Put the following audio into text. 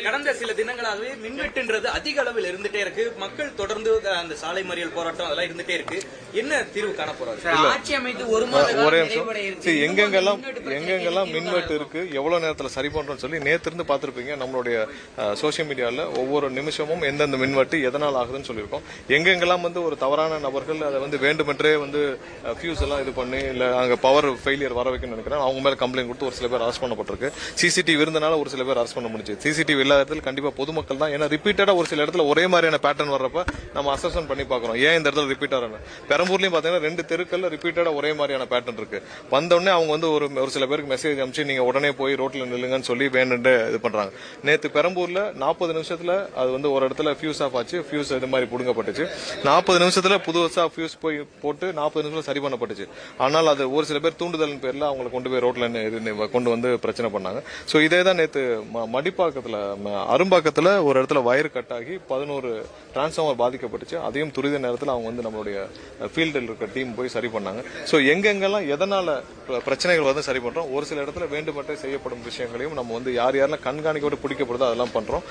கடந்த சில தினங்களாகவே மின்வெட்டுன்றது அதிக அளவில் இருந்துட்டே இருக்கு. மக்கள் தொடர்ந்து அந்த சாலை மறியல் போராட்டம் அதெல்லாம் இருந்துட்டே இருக்கு. என்ன தீர்வு காண போறாரு? ஆட்சி அமைத்து ஒரு மாதம் எங்கெங்கெல்லாம் மின்வெட்டு இருக்கு, எவ்வளவு நேரத்துல சரி பண்றோம்னு சொல்லி நேத்து இருந்து பாத்திருப்பீங்க. நம்மளுடைய சோசியல் மீடியால ஒவ்வொரு நிமிஷமும் எந்தெந்த மின்வெட்டு எதனால் ஆகுதுன்னு சொல்லியிருக்கோம். எங்கெங்கெல்லாம் ஒரு தவறான நபர்கள் அதை வேண்டுமென்றே ஃபியூஸ் எல்லாம் இது பண்ணி இல்ல அங்க பவர் ஃபெயிலியர் வர வைக்கணும்னு நினைக்கிறேன். அவங்க மேல கம்ப்ளைண்ட் கொடுத்து ஒரு சில பேர் அரெஸ்ட் பண்ணப்பட்டிருக்கு. சிசிடிவி இருந்தனால ஒரு சில பேர் அரெஸ்ட் பண்ண முடிஞ்சு. சிசிடிவி இல்லாத இடத்துல கண்டிப்பா பொதுமக்கள் தான். ஏன்னா ரிப்பீட்டடா ஒரு சில இடத்துல ஒரே மாதிரியான பேட்டர்ன் வர்றப்ப நம்ம அசஸ்மெண்ட் பண்ணி பாக்குறோம். ஏன் இந்த இடத்துல ரிப்பீட்டர் பெரம்பூர்லயும் பாத்தீங்கன்னா 2 தெருக்கள்ல ரிப்பீட்டடா ஒரே மாதிரியான பேட்டர்ன் இருக்கு. வந்தோடனே அவங்க ஒரு சில பேருக்கு மெசேஜ் அனுப்பிச்சு நீங்க உடனே போய் ரோட்ல நில்லுங்கன்னு சொல்லி வேணுண்டு இது பண்றாங்க. நேத்து பெரம்பூர்ல 40 நிமிஷத்துல அது ஒரு இடத்துல ஃபியூஸ் ஆஃப் ஆச்சு. ஃபியூஸ் இது மாதிரி புடுங்கப்பட்டுச்சு. 40 நிமிஷத்துல புதுசா ஃபியூஸ் போய் போட்டு 40 நிமிஷம் சரி பண்ணப்பட்டுச்சு. ஆனால் அது ஒரு சில பேர் தூண்டுதல் பேர்ல அவங்களை கொண்டு போய் ரோட்ல கொண்டு பிரச்சனை பண்ணாங்க. சோ இதே தான் நேத்து மடிப்பாக்கத்துல அரும்பாக்கத்துல ஒரு இடத்துல வயர் கட் ஆகி 11 டிரான்ஸ்ஃபார்மர் பாதிக்கப்பட்டுச்சு. அதையும் துரித நேரத்தில் அவங்க நம்மளுடைய ஃபீல்டில் இருக்க டீம் போய் சரி பண்ணாங்க. சோ எங்கெங்கெல்லாம் எதனால பிரச்சனைகள் சரி பண்றோம். ஒரு சில இடத்துல வேண்டுமென்றே செய்யப்படும் விஷயங்களையும் நம்ம யார் யாரெல்லாம் கண்காணிக்கோடு பிடிக்கப்படுதோ அதெல்லாம் பண்றோம்.